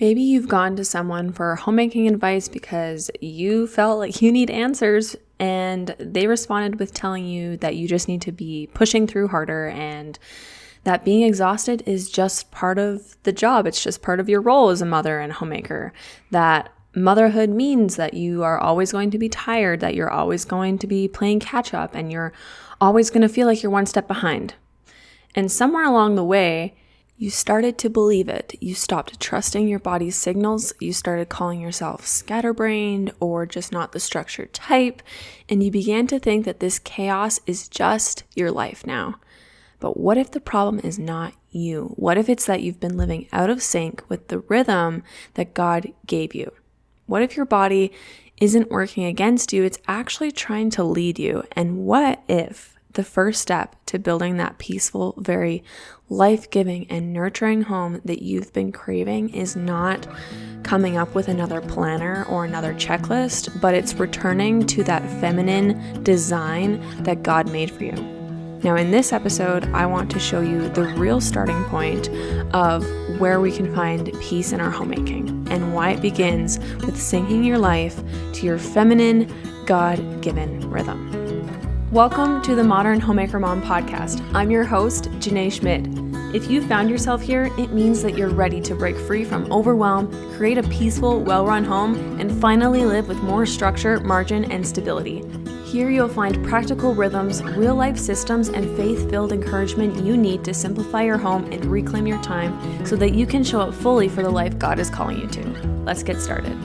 Maybe you've gone to someone for homemaking advice because you felt like you need answers and they responded with telling you that you just need to be pushing through harder and that being exhausted is just part of the job. It's just part of your role as a mother and homemaker. That motherhood means that you are always going to be tired, that you're always going to be playing catch up, and you're always going to feel like you're one step behind. And somewhere along the way, you started to believe it. You stopped trusting your body's signals. You started calling yourself scatterbrained or just not the structured type. And you began to think that this chaos is just your life now. But what if the problem is not you? What if it's that you've been living out of sync with the rhythm that God gave you? What if your body isn't working against you? It's actually trying to lead you. And what if the first step to building that peaceful, very life-giving and nurturing home that you've been craving is not coming up with another planner or another checklist, but it's returning to that feminine design that God made for you? Now, in this episode, I want to show you the real starting point of where we can find peace in our homemaking and why it begins with syncing your life to your feminine, God-given rhythm. Welcome to the Modern Homemaker Mom podcast. I'm your host, Jynae Schmidt. If you found yourself here, it means that you're ready to break free from overwhelm, create a peaceful, well-run home, and finally live with more structure, margin, and stability. Here you'll find practical rhythms, real-life systems, and faith-filled encouragement you need to simplify your home and reclaim your time so that you can show up fully for the life God is calling you to. Let's get started.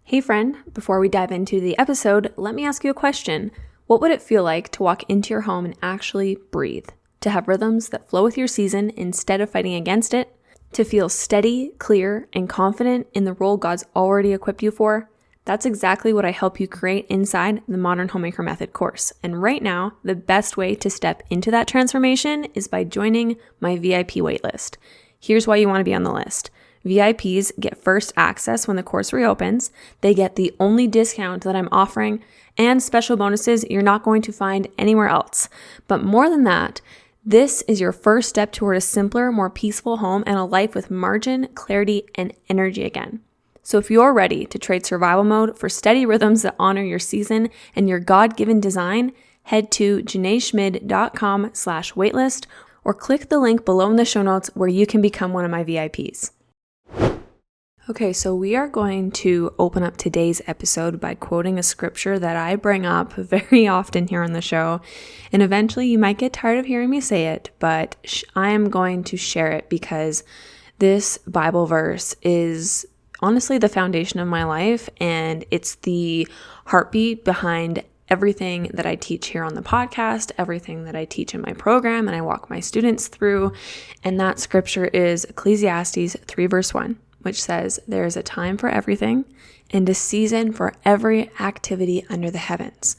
Hey friend, before we dive into the episode, let me ask you a question. What would it feel like to walk into your home and actually breathe? To have rhythms that flow with your season instead of fighting against it? To feel steady, clear, and confident in the role God's already equipped you for? That's exactly what I help you create inside the Modern Homemaker Method course. And right now, the best way to step into that transformation is by joining my VIP waitlist. Here's why you want to be on the list. VIPs get first access when the course reopens. They get the only discount that I'm offering and special bonuses you're not going to find anywhere else. But more than that, this is your first step toward a simpler, more peaceful home and a life with margin, clarity, and energy again. So if you're ready to trade survival mode for steady rhythms that honor your season and your God-given design, head to jynaeschmid.com/waitlist or click the link below in the show notes where you can become one of my VIPs. Okay, so we are going to open up today's episode by quoting a scripture that I bring up very often here on the show. And eventually you might get tired of hearing me say it, but I am going to share it because this Bible verse is honestly the foundation of my life, and it's the heartbeat behind everything that I teach here on the podcast, everything that I teach in my program, and I walk my students through. And that scripture is Ecclesiastes 3 verse 1. Which says, there is a time for everything and a season for every activity under the heavens.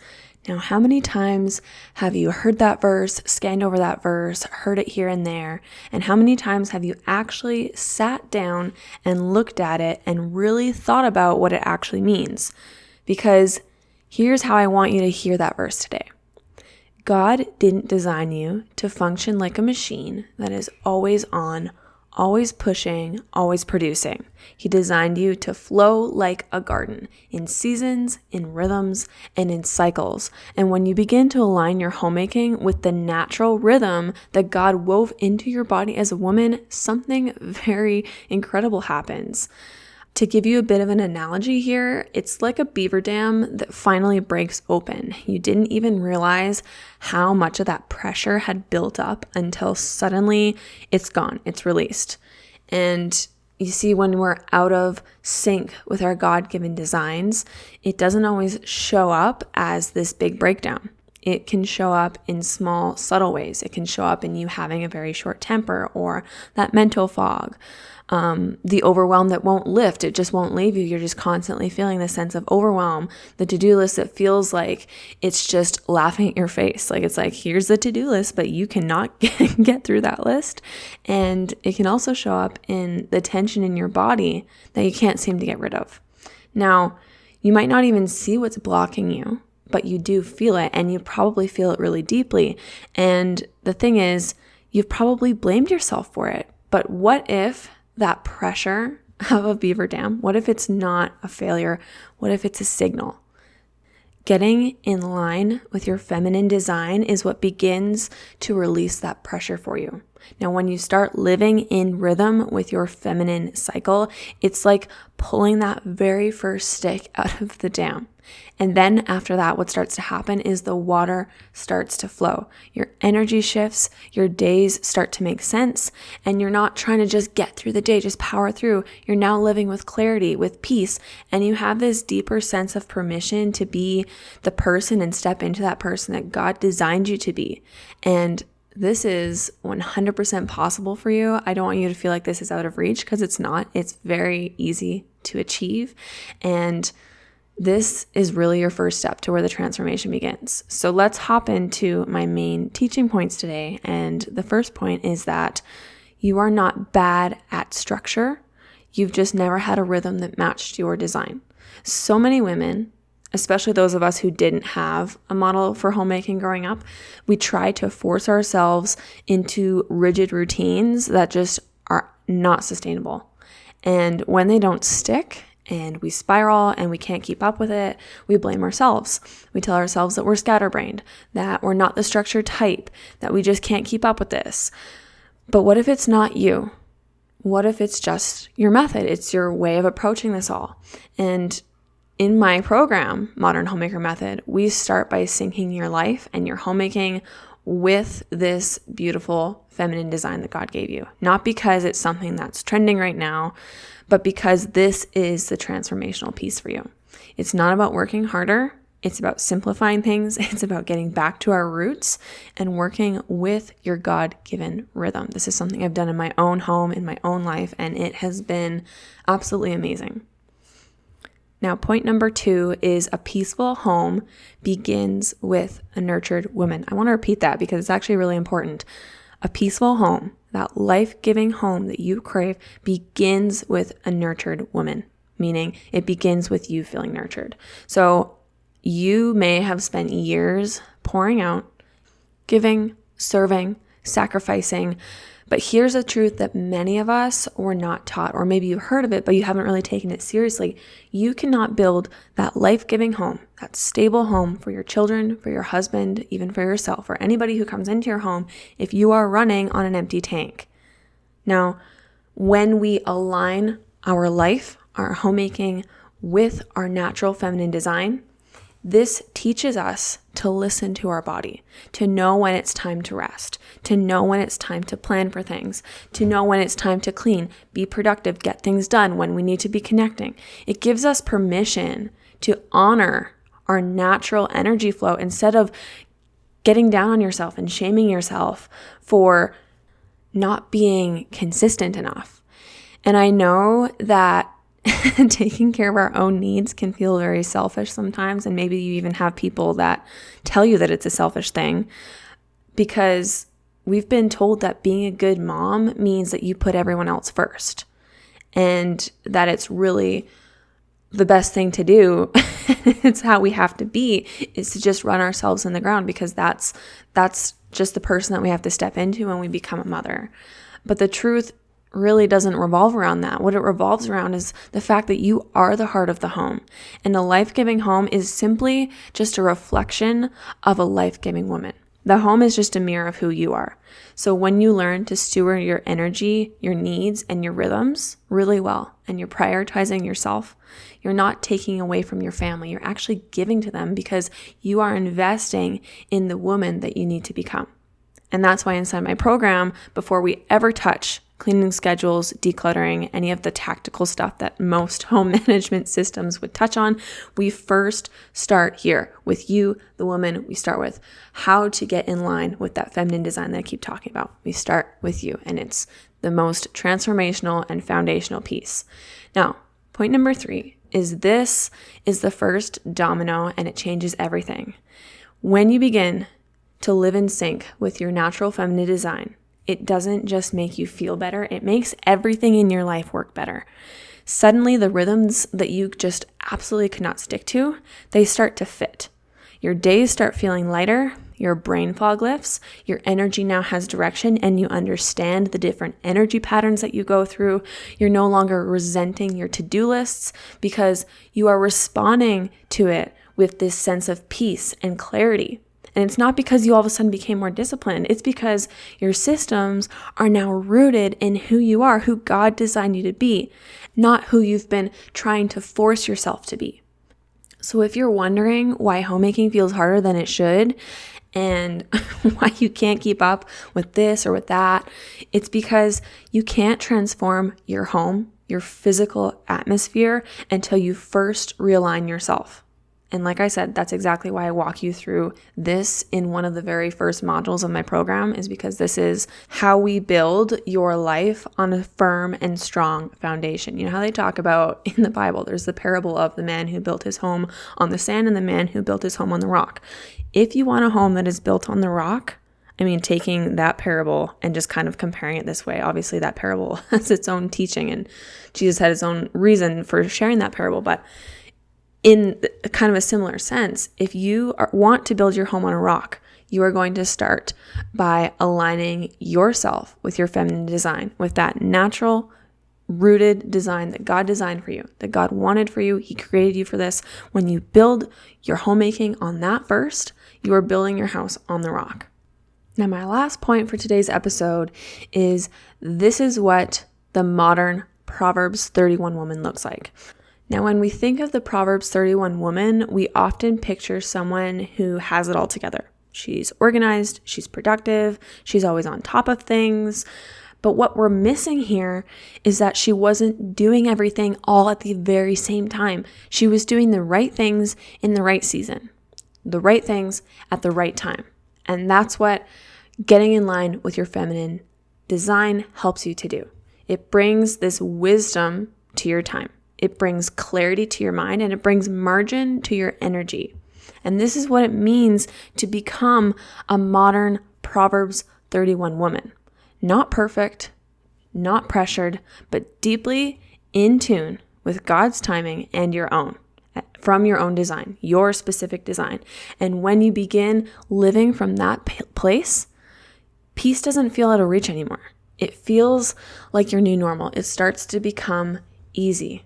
Now, how many times have you heard that verse, scanned over that verse, heard it here and there? And how many times have you actually sat down and looked at it and really thought about what it actually means? Because here's how I want you to hear that verse today. God didn't design you to function like a machine that is always on, always pushing, always producing. He designed you to flow like a garden in seasons, in rhythms, and in cycles. And when you begin to align your homemaking with the natural rhythm that God wove into your body as a woman, something very incredible happens. To give you a bit of an analogy here, it's like a beaver dam that finally breaks open. You didn't even realize how much of that pressure had built up until suddenly it's gone, it's released. And you see, when we're out of sync with our God-given designs, it doesn't always show up as this big breakdown. It can show up in small, subtle ways. It can show up in you having a very short temper or that mental fog. The overwhelm that won't lift, it just won't leave you. You're just constantly feeling this sense of overwhelm. The to-do list that feels like it's just laughing at your face. Like it's like, here's the to-do list, but you cannot get through that list. And it can also show up in the tension in your body that you can't seem to get rid of. Now, you might not even see what's blocking you, but you do feel it, and you probably feel it really deeply. And the thing is, you've probably blamed yourself for it. But what if that pressure of a beaver dam, what if it's not a failure? What if it's a signal? Getting in line with your feminine design is what begins to release that pressure for you. Now, when you start living in rhythm with your feminine cycle, it's like pulling that very first stick out of the dam. And then after that, what starts to happen is the water starts to flow. Your energy shifts, your days start to make sense, and you're not trying to just get through the day, just power through. You're now living with clarity, with peace, and you have this deeper sense of permission to be the person and step into that person that God designed you to be. And this is 100% possible for you. I don't want you to feel like this is out of reach, because it's not. It's very easy to achieve. And this is really your first step to where the transformation begins. So let's hop into my main teaching points today. And the first point is that you are not bad at structure. You've just never had a rhythm that matched your design. So many women, especially those of us who didn't have a model for homemaking growing up, we try to force ourselves into rigid routines that just are not sustainable. And when they don't stick, and we spiral and we can't keep up with it, we blame ourselves. We tell ourselves that we're scatterbrained, that we're not the structured type, that we just can't keep up with this. But what if it's not you? What if it's just your method? It's your way of approaching this all. And in my program, Modern Homemaker Method, we start by syncing your life and your homemaking with this beautiful feminine design that God gave you. Not because it's something that's trending right now, but because this is the transformational piece for you. It's not about working harder. It's about simplifying things. It's about getting back to our roots and working with your God-given rhythm. This is something I've done in my own home, in my own life, and it has been absolutely amazing. Now, point number 2 is a peaceful home begins with a nurtured woman. I want to repeat that because it's actually really important. A peaceful home, that life-giving home that you crave, begins with a nurtured woman, meaning it begins with you feeling nurtured. So you may have spent years pouring out, giving, serving, sacrificing, but here's a truth that many of us were not taught, or maybe you've heard of it, but you haven't really taken it seriously. You cannot build that life-giving home, that stable home for your children, for your husband, even for yourself, or anybody who comes into your home, if you are running on an empty tank. Now, when we align our life, our homemaking with our natural feminine design, this teaches us to listen to our body, to know when it's time to rest, to know when it's time to plan for things, to know when it's time to clean, be productive, get things done, when we need to be connecting. It gives us permission to honor our natural energy flow instead of getting down on yourself and shaming yourself for not being consistent enough. And I know that taking care of our own needs can feel very selfish sometimes, and maybe you even have people that tell you that it's a selfish thing, because we've been told that being a good mom means that you put everyone else first, and that it's really the best thing to do. It's how we have to be, is to just run ourselves in the ground, because that's just the person that we have to step into when we become a mother. But the truth really doesn't revolve around that. What it revolves around is the fact that you are the heart of the home. And a life-giving home is simply just a reflection of a life-giving woman. The home is just a mirror of who you are. So when you learn to steward your energy, your needs, and your rhythms really well, and you're prioritizing yourself, you're not taking away from your family. You're actually giving to them, because you are investing in the woman that you need to become. And that's why inside my program, before we ever touch cleaning schedules, decluttering, any of the tactical stuff that most home management systems would touch on, we first start here with you, the woman. We start with how to get in line with that feminine design that I keep talking about. We start with you, and it's the most transformational and foundational piece. Now, point number 3 is this is the first domino, and it changes everything. When you begin to live in sync with your natural feminine design, it doesn't just make you feel better, it makes everything in your life work better. Suddenly, the rhythms that you just absolutely could not stick to, they start to fit. Your days start feeling lighter, your brain fog lifts, your energy now has direction, and you understand the different energy patterns that you go through. You're no longer resenting your to-do lists because you are responding to it with this sense of peace and clarity. And it's not because you all of a sudden became more disciplined. It's because your systems are now rooted in who you are, who God designed you to be, not who you've been trying to force yourself to be. So if you're wondering why homemaking feels harder than it should and why you can't keep up with this or with that, it's because you can't transform your home, your physical atmosphere, until you first realign yourself. And like I said, that's exactly why I walk you through this in one of the very first modules of my program, is because this is how we build your life on a firm and strong foundation. You know how they talk about in the Bible, there's the parable of the man who built his home on the sand and the man who built his home on the rock. If you want a home that is built on the rock, I mean, taking that parable and just kind of comparing it this way, obviously that parable has its own teaching and Jesus had his own reason for sharing that parable, but in kind of a similar sense, if you want to build your home on a rock, you are going to start by aligning yourself with your feminine design, with that natural rooted design that God designed for you, that God wanted for you. He created you for this. When you build your homemaking on that first, you are building your house on the rock. Now, my last point for today's episode is this is what the modern Proverbs 31 woman looks like. Now, when we think of the Proverbs 31 woman, we often picture someone who has it all together. She's organized, she's productive, she's always on top of things. But what we're missing here is that she wasn't doing everything all at the very same time. She was doing the right things in the right season, the right things at the right time. And that's what getting in line with your feminine design helps you to do. It brings this wisdom to your time. It brings clarity to your mind, and it brings margin to your energy. And this is what it means to become a modern Proverbs 31 woman. Not perfect, not pressured, but deeply in tune with God's timing and your own, from your own design, your specific design. And when you begin living from that place, peace doesn't feel out of reach anymore. It feels like your new normal. It starts to become easy.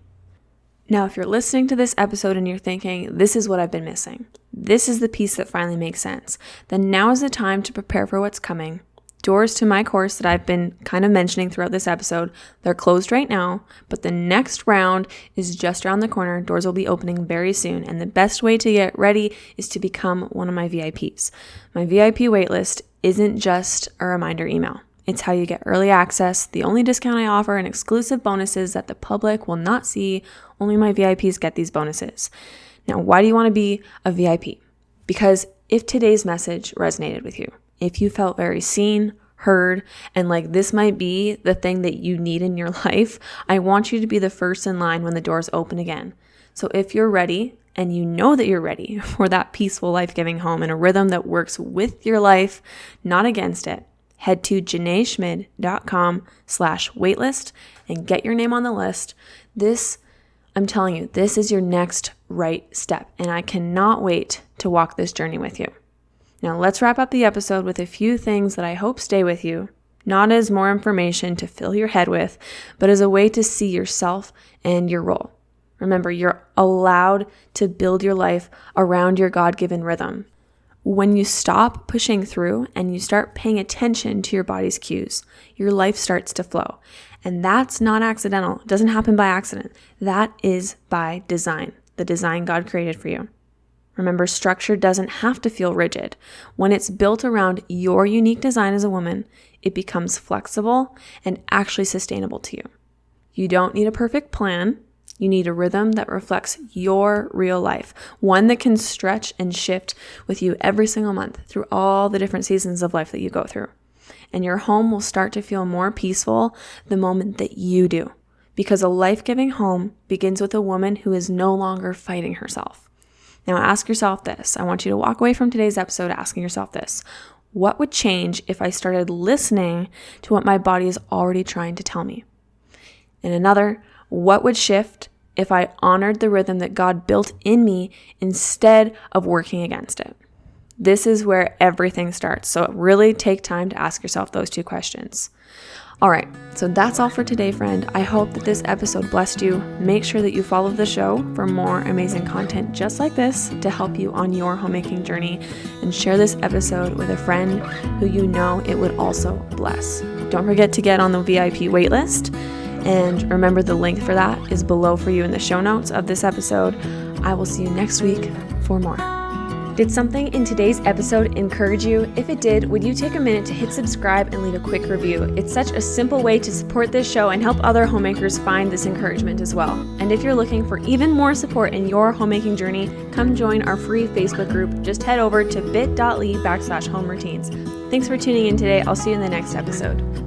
Now, if you're listening to this episode and you're thinking, this is what I've been missing, this is the piece that finally makes sense, then now is the time to prepare for what's coming. Doors to my course that I've been kind of mentioning throughout this episode, they're closed right now, but the next round is just around the corner. Doors will be opening very soon, and the best way to get ready is to become one of my VIPs. My VIP waitlist isn't just a reminder email. It's how you get early access, the only discount I offer, and exclusive bonuses that the public will not see. Only my VIPs get these bonuses. Now, why do you want to be a VIP? Because if today's message resonated with you, if you felt very seen, heard, and like this might be the thing that you need in your life, I want you to be the first in line when the doors open again. So if you're ready, and you know that you're ready for that peaceful, life-giving home in a rhythm that works with your life, not against it, head to jynaeschmid.com/waitlist and get your name on the list. This, I'm telling you, this is your next right step, and I cannot wait to walk this journey with you. Now, let's wrap up the episode with a few things that I hope stay with you, not as more information to fill your head with, but as a way to see yourself and your role. Remember, you're allowed to build your life around your God-given rhythm. When you stop pushing through and you start paying attention to your body's cues, your life starts to flow. And that's not accidental. It doesn't happen by accident. That is by design, the design God created for you. Remember, structure doesn't have to feel rigid. When it's built around your unique design as a woman, it becomes flexible and actually sustainable to you. You don't need a perfect plan. You need a rhythm that reflects your real life, one that can stretch and shift with you every single month through all the different seasons of life that you go through. And your home will start to feel more peaceful the moment that you do, because a life-giving home begins with a woman who is no longer fighting herself. Now ask yourself this. I want you to walk away from today's episode asking yourself this. What would change if I started listening to what my body is already trying to tell me? And another, what would shift if I honored the rhythm that God built in me instead of working against it? This is where everything starts. So really take time to ask yourself those 2 questions. All right, so that's all for today, friend. I hope that this episode blessed you. Make sure that you follow the show for more amazing content just like this to help you on your homemaking journey, and share this episode with a friend who you know it would also bless. Don't forget to get on the VIP waitlist, and remember the link for that is below for you in the show notes of this episode. I will see you next week for more. Did something in today's episode encourage you? If it did, would you take a minute to hit subscribe and leave a quick review? It's such a simple way to support this show and help other homemakers find this encouragement as well. And if you're looking for even more support in your homemaking journey, come join our free Facebook group. Just head over to bit.ly/homeroutines. Thanks for tuning in today. I'll see you in the next episode.